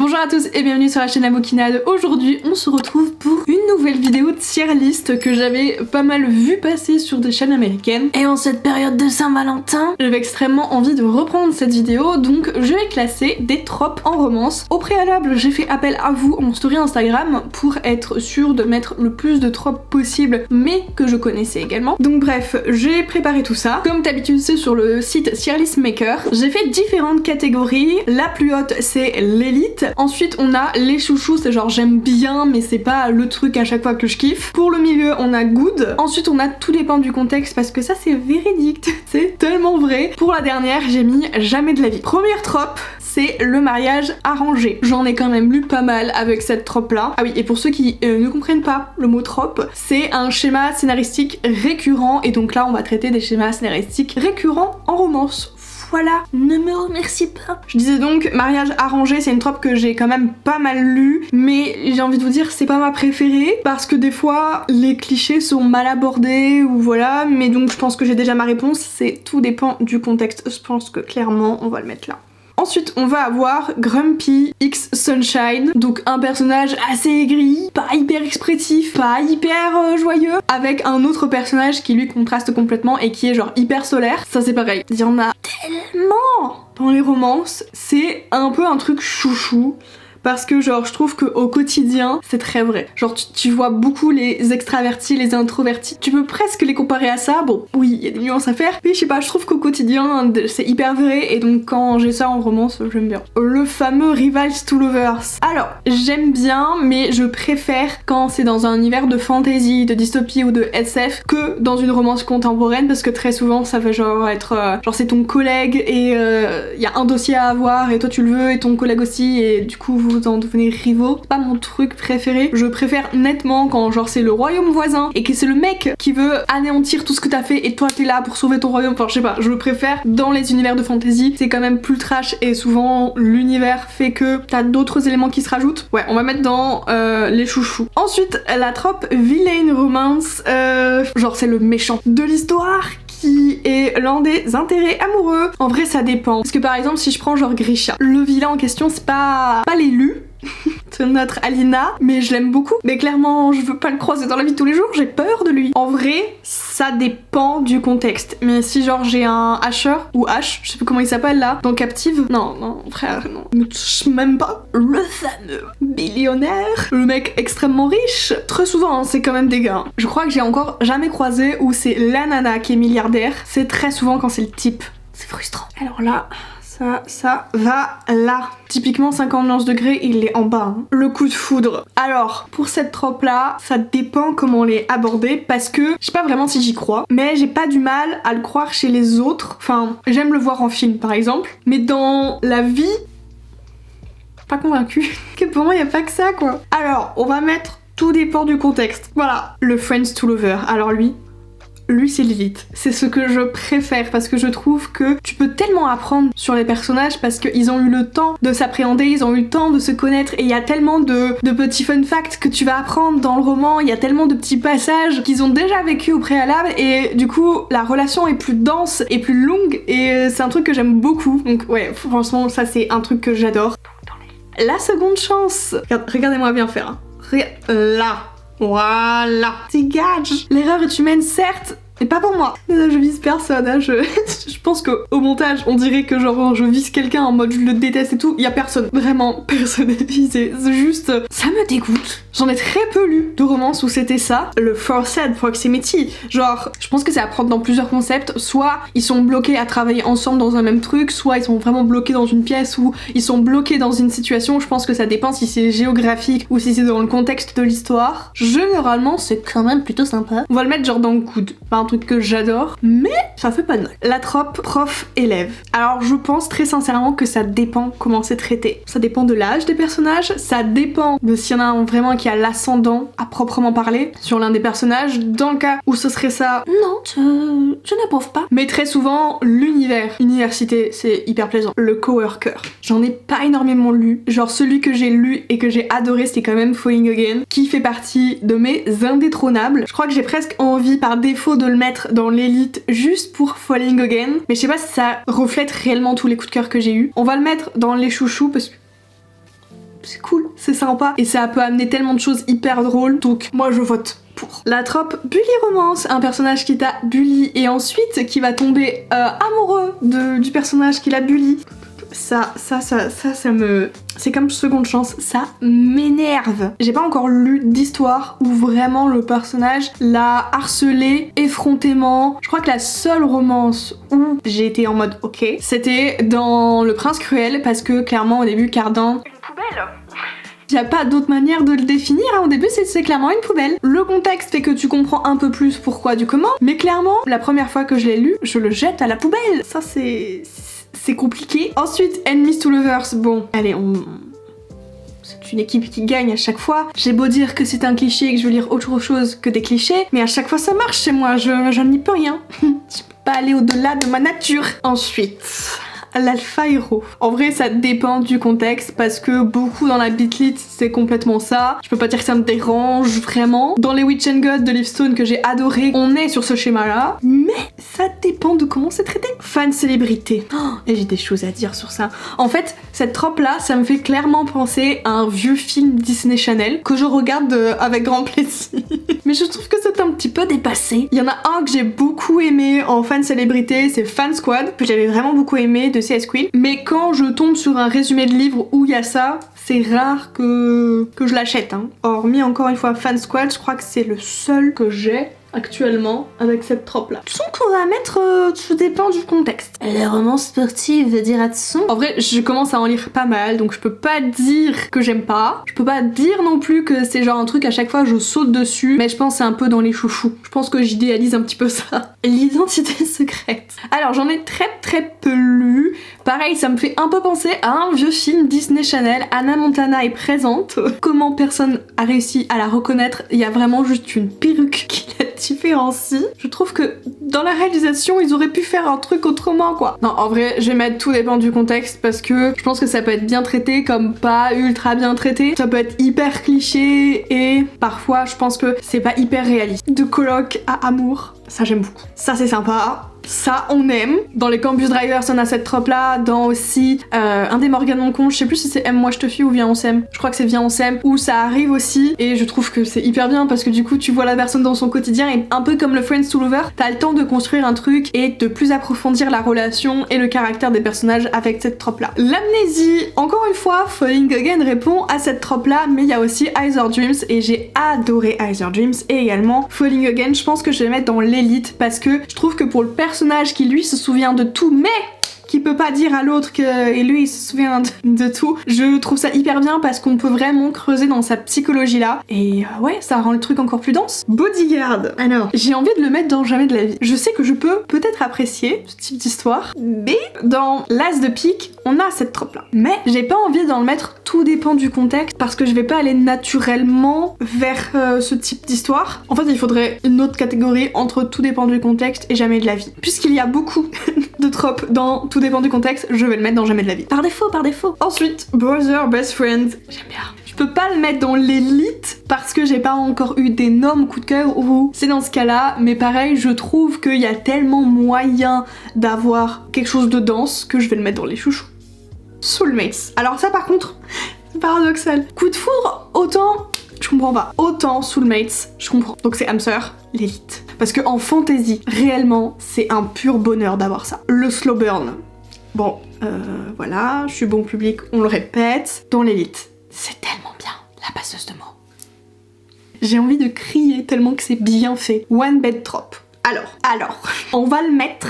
Bonjour à tous et bienvenue sur la chaîne Amokinade. Aujourd'hui on se retrouve pour une nouvelle vidéo de tier list que j'avais pas mal vu passer sur des chaînes américaines. Et en cette période de Saint-Valentin, j'avais extrêmement envie de reprendre cette vidéo, donc je vais classer des tropes en romance. Au préalable, j'ai fait appel à vous en story Instagram pour être sûre de mettre le plus de tropes possible, mais que je connaissais également. Donc bref, j'ai préparé tout ça. Comme d'habitude c'est sur le site Tier List Maker. J'ai fait différentes catégories. La plus haute c'est l'élite. Ensuite on a les chouchous, c'est genre j'aime bien mais c'est pas le truc à chaque fois que je kiffe. Pour le milieu on a good. Ensuite on a tout dépend du contexte parce que ça c'est véridique, c'est tellement vrai. Pour la dernière j'ai mis jamais de la vie. Première trope, c'est le mariage arrangé. J'en ai quand même lu pas mal avec cette trope là. Ah oui, et pour ceux qui ne comprennent pas le mot trope, c'est un schéma scénaristique récurrent et donc là on va traiter des schémas scénaristiques récurrents en romance. Voilà, ne me remercie pas. Je disais donc, mariage arrangé, c'est une trope que j'ai quand même pas mal lue, mais j'ai envie de vous dire, c'est pas ma préférée, parce que des fois, les clichés sont mal abordés, ou voilà, mais donc je pense que j'ai déjà ma réponse, c'est tout dépend du contexte, je pense que clairement, on va le mettre là. Ensuite, on va avoir Grumpy X Sunshine, donc un personnage assez aigri, pas hyper expressif, pas hyper joyeux, avec un autre personnage qui lui contraste complètement et qui est genre hyper solaire. Ça c'est pareil, il y en a tellement dans les romances, c'est un peu un truc chouchou. Parce que genre je trouve qu'au quotidien c'est très vrai. Genre tu vois beaucoup les extravertis, les introvertis. Tu peux presque les comparer à ça. Bon oui il y a des nuances à faire. Mais je sais pas, je trouve qu'au quotidien c'est hyper vrai. Et donc quand j'ai ça en romance j'aime bien. Le fameux Rivals to Lovers. Alors j'aime bien mais je préfère quand c'est dans un univers de fantasy, de dystopie ou de SF que dans une romance contemporaine. Parce que très souvent ça va genre être genre c'est ton collègue et y a un dossier à avoir et toi tu le veux et ton collègue aussi et du coup vous en devenez rivaux. C'est pas mon truc préféré. Je préfère nettement quand genre c'est le royaume voisin et que c'est le mec qui veut anéantir tout ce que t'as fait et toi t'es là pour sauver ton royaume. Enfin je sais pas, je préfère dans les univers de fantasy. C'est quand même plus trash et souvent l'univers fait que t'as d'autres éléments qui se rajoutent. Ouais, on va mettre dans les chouchous. Ensuite, la trope villain romance. Genre c'est le méchant de l'histoire qui est l'un des intérêts amoureux. En vrai ça dépend. Parce que par exemple si je prends genre Grisha, le vilain en question c'est pas l'élu de notre Alina, mais je l'aime beaucoup. Mais clairement je veux pas le croiser dans la vie de tous les jours, j'ai peur de lui. En vrai ça dépend du contexte. Mais si genre j'ai un Asher ou Ash, je sais pas comment il s'appelle là, dans Captive, non frère non, me touche même pas. Le fameux millionnaire, le mec extrêmement riche, très souvent hein, c'est quand même des gars. Je crois que j'ai encore jamais croisé où c'est la nana qui est milliardaire, c'est très souvent quand c'est le type. C'est frustrant. Alors là ça va là. Typiquement 50 degrés, il est en bas. Hein. Le coup de foudre. Alors, pour cette trope là, ça dépend comment on l'est abordé parce que je sais pas vraiment si j'y crois, mais j'ai pas du mal à le croire chez les autres. Enfin, j'aime le voir en film par exemple, mais dans la vie, pas convaincue. Que pour moi, y a pas que ça quoi. Alors, on va mettre tout dépend du contexte. Voilà, le Friends to Lover. Alors lui c'est l'élite. C'est ce que je préfère parce que je trouve que tu peux tellement apprendre sur les personnages parce qu'ils ont eu le temps de s'appréhender, ils ont eu le temps de se connaître et il y a tellement de petits fun facts que tu vas apprendre dans le roman, il y a tellement de petits passages qu'ils ont déjà vécu au préalable et du coup la relation est plus dense et plus longue et c'est un truc que j'aime beaucoup. Donc ouais, franchement ça c'est un truc que j'adore. La seconde chance. Regardez-moi bien faire. Là. Voilà. Dégage. L'erreur est humaine certes, mais pas pour moi. Je vise personne, hein. Je pense qu'au montage, on dirait que genre je vise quelqu'un en mode je le déteste et tout. Y a personne. Vraiment, personne est visé. C'est juste... ça me dégoûte. J'en ai très peu lu de romances où c'était ça. Le forced proximity. Genre, je pense que c'est à prendre dans plusieurs concepts. Soit ils sont bloqués à travailler ensemble dans un même truc, soit ils sont vraiment bloqués dans une pièce ou ils sont bloqués dans une situation. Je pense que ça dépend si c'est géographique ou si c'est dans le contexte de l'histoire. Généralement, c'est quand même plutôt sympa. On va le mettre genre dans le coude. Pas un truc que j'adore, mais ça fait pas de mal. La trope prof-élève. Alors je pense très sincèrement que ça dépend comment c'est traité. Ça dépend de l'âge des personnages, ça dépend de s'il y en a un vraiment qui a l'ascendant à proprement parler sur l'un des personnages. Dans le cas où ce serait ça, non, je n'approuve pas. Mais très souvent, l'univers, université, c'est hyper plaisant. Le coworker. J'en ai pas énormément lu. Genre celui que j'ai lu et que j'ai adoré, c'était quand même Falling Again, qui fait partie de mes indétrônables. Je crois que j'ai presque envie par défaut de le mettre dans l'élite juste pour Falling Again, mais je sais pas si ça reflète réellement tous les coups de cœur que j'ai eu. On va le mettre dans les chouchous parce que c'est cool, c'est sympa, et ça peut amener tellement de choses hyper drôles, donc moi je vote pour. La trope bully romance, un personnage qui t'a bully et ensuite qui va tomber amoureux du personnage qui l'a bully. Ça me... C'est comme seconde chance, ça m'énerve. J'ai pas encore lu d'histoire où vraiment le personnage l'a harcelé effrontément. Je crois que la seule romance où j'ai été en mode ok, c'était dans Le Prince Cruel, parce que clairement au début Cardan... Une poubelle. Y a pas d'autre manière de le définir, hein. Au début c'est clairement une poubelle. Le contexte fait que tu comprends un peu plus pourquoi du comment, mais clairement, la première fois que je l'ai lu, je le jette à la poubelle. Ça c'est compliqué. Ensuite, Enemies to Lovers, bon, allez, c'est une équipe qui gagne à chaque fois. J'ai beau dire que c'est un cliché et que je veux lire autre chose que des clichés, mais à chaque fois ça marche chez moi, je n'y peux rien. Je peux pas aller au-delà de ma nature. Ensuite... l'alpha héros. En vrai, ça dépend du contexte parce que beaucoup dans la bitlit, c'est complètement ça. Je peux pas dire que ça me dérange vraiment. Dans les Witch and God de Livestone que j'ai adoré, on est sur ce schéma-là, mais ça dépend de comment c'est traité. Fan célébrité. Oh, et j'ai des choses à dire sur ça. En fait, cette trope-là, ça me fait clairement penser à un vieux film Disney Channel que je regarde avec grand plaisir. Mais je trouve que c'est un petit peu dépassé. Il y en a un que j'ai beaucoup aimé en fan célébrité, c'est Fan Squad, que j'avais vraiment beaucoup aimé de CS Queen. Mais quand je tombe sur un résumé de livre où il y a ça, c'est rare que je l'achète, hein. Hormis encore une fois Fan Squad, je crois que c'est le seul que j'ai actuellement avec cette trope là. Tout qu'on va mettre, tout dépend du contexte. La romance sportive dira-t-on. En vrai, je commence à en lire pas mal, donc je peux pas dire que j'aime pas. Je peux pas dire non plus que c'est genre un truc à chaque fois je saute dessus, mais je pense que c'est un peu dans les chouchous. Je pense que j'idéalise un petit peu ça. L'identité secrète. Alors j'en ai très peu lu. Pareil, ça me fait un peu penser à un vieux film Disney Channel, Hannah Montana est présente. Comment personne a réussi à la reconnaître, il y a vraiment juste une perruque qui la différencie. Je trouve que dans la réalisation, ils auraient pu faire un truc autrement quoi. Non, en vrai, je vais mettre tout dépend du contexte parce que je pense que ça peut être bien traité comme pas ultra bien traité. Ça peut être hyper cliché et parfois je pense que c'est pas hyper réaliste. De coloc à amour, ça j'aime beaucoup. Ça c'est sympa. Ça on aime. Dans les Campus Drivers on a cette trope là, dans aussi un des Morgan Moncon, je sais plus si c'est Aime-moi je te fuis ou Viens on s'aime, je crois que c'est Viens on s'aime, où ça arrive aussi et je trouve que c'est hyper bien parce que du coup tu vois la personne dans son quotidien et un peu comme le Friends to Lover, t'as le temps de construire un truc et de plus approfondir la relation et le caractère des personnages avec cette trope là. L'amnésie, encore une fois, Falling Again répond à cette trope là, mais il y a aussi Eyes Are Dreams et j'ai adoré Eyes Are Dreams et également Falling Again. Je pense que je vais les mettre dans l'élite parce que je trouve que pour le personnage qui lui se souvient de tout mais qui peut pas dire à l'autre que lui il se souvient de tout, je trouve ça hyper bien parce qu'on peut vraiment creuser dans sa psychologie là et ouais, ça rend le truc encore plus dense. Bodyguard, alors j'ai envie de le mettre dans Jamais de la vie. Je sais que je peux peut-être apprécier ce type d'histoire, mais dans l'As de pique on a cette trope là, mais j'ai pas envie d'en le mettre. Tout dépend du contexte parce que je vais pas aller naturellement vers ce type d'histoire. En fait il faudrait une autre catégorie entre Tout dépend du contexte et Jamais de la vie, puisqu'il y a beaucoup de tropes dans Tout dépend du contexte, je vais le mettre dans Jamais de la vie. Par défaut. Ensuite, Brother, Best Friend, j'aime bien. Je peux pas le mettre dans l'élite parce que j'ai pas encore eu d'énormes coups de cœur où c'est dans ce cas-là, mais pareil, je trouve qu'il y a tellement moyen d'avoir quelque chose de dense que je vais le mettre dans les chouchous. Soulmates. Alors ça par contre, c'est paradoxal. Coup de foudre, autant je comprends pas. Autant Soulmates, je comprends. Donc c'est âme sœur, l'élite. Parce que en fantasy, réellement, c'est un pur bonheur d'avoir ça. Le slow burn. Bon, voilà, je suis bon public, on le répète. Dans l'élite, c'est tellement bien, la passeuse de mots. J'ai envie de crier tellement que c'est bien fait. One bed trop. Alors, on va le mettre...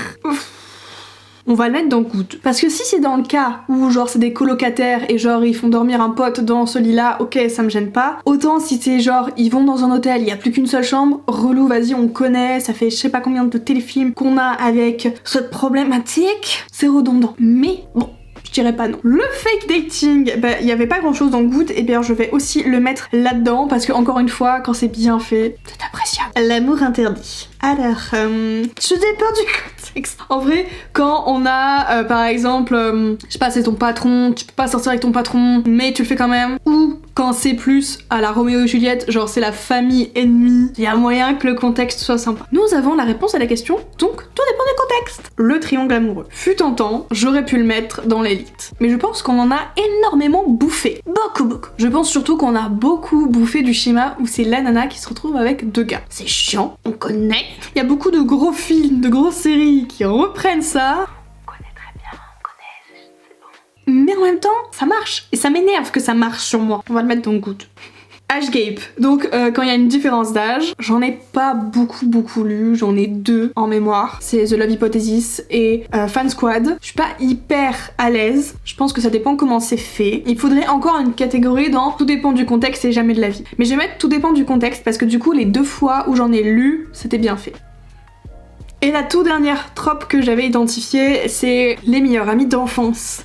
On va le mettre dans Good. Parce que si c'est dans le cas où genre c'est des colocataires et genre ils font dormir un pote dans ce lit là, ok ça me gêne pas. Autant si c'est genre ils vont dans un hôtel, il y a plus qu'une seule chambre, relou, vas-y on connaît, ça fait je sais pas combien de téléfilms qu'on a avec cette problématique, c'est redondant. Mais bon, je dirais pas non. Le fake dating, bah il y avait pas grand chose dans Good, et bien je vais aussi le mettre là-dedans parce que encore une fois quand c'est bien fait, c'est appréciable. L'amour interdit. Alors, je dépends du contexte. En vrai, quand on a par exemple, je sais pas, c'est ton patron, tu peux pas sortir avec ton patron, mais tu le fais quand même, ou quand c'est plus à la Roméo et Juliette, genre c'est la famille ennemie, il y a moyen que le contexte soit sympa. Nous avons la réponse à la question, donc tout dépend du contexte. contexte. Le triangle amoureux. Fut un temps, j'aurais pu le mettre dans l'élite. Mais je pense qu'on en a énormément bouffé. Beaucoup. Je pense surtout qu'on a beaucoup bouffé du schéma où c'est la nana qui se retrouve avec deux gars. C'est chiant, on connaît. Il y a beaucoup de gros films, de grosses séries qui reprennent ça. Mais en même temps, ça marche. Et ça m'énerve que ça marche sur moi. On va le mettre dans le good. Age Gap. Donc quand il y a une différence d'âge, j'en ai pas beaucoup lu, j'en ai 2 en mémoire. C'est The Love Hypothesis et Fan Squad. Je suis pas hyper à l'aise. Je pense que ça dépend comment c'est fait. Il faudrait encore une catégorie dans tout dépend du contexte et jamais de la vie. Mais je vais mettre tout dépend du contexte parce que du coup les 2 fois où j'en ai lu, c'était bien fait. Et la toute dernière trope que j'avais identifiée, c'est les meilleurs amis d'enfance.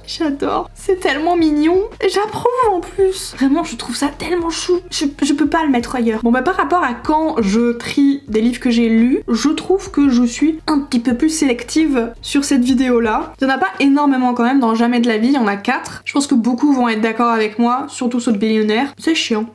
J'adore, c'est tellement mignon, j'approuve en plus. Vraiment, je trouve ça tellement chou, je peux pas le mettre ailleurs. Bon bah par rapport à quand je trie des livres que j'ai lus, je trouve que je suis un petit peu plus sélective sur cette vidéo là. Il y en a pas énormément quand même dans Jamais de la vie, il y en a 4. Je pense que beaucoup vont être d'accord avec moi, surtout ceux de Billionnaire. C'est chiant.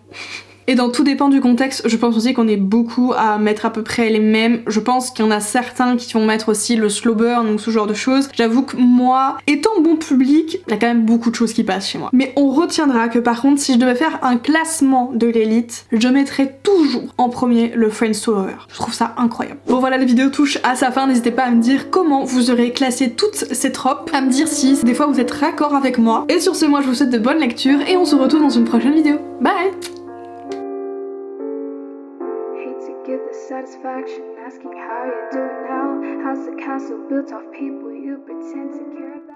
Et dans tout dépend du contexte, je pense aussi qu'on est beaucoup à mettre à peu près les mêmes. Je pense qu'il y en a certains qui vont mettre aussi le slow burn ou ce genre de choses. J'avoue que moi, étant bon public, il y a quand même beaucoup de choses qui passent chez moi. Mais on retiendra que par contre, si je devais faire un classement de l'élite, je mettrais toujours en premier le Friends to Lover. Je trouve ça incroyable. Bon voilà, la vidéo touche à sa fin. N'hésitez pas à me dire comment vous aurez classé toutes ces tropes, à me dire si des fois vous êtes raccord avec moi. Et sur ce, moi je vous souhaite de bonnes lectures et on se retrouve dans une prochaine vidéo. Bye! Give the satisfaction asking how you're doing now. How's the castle built off people you pretend to care about?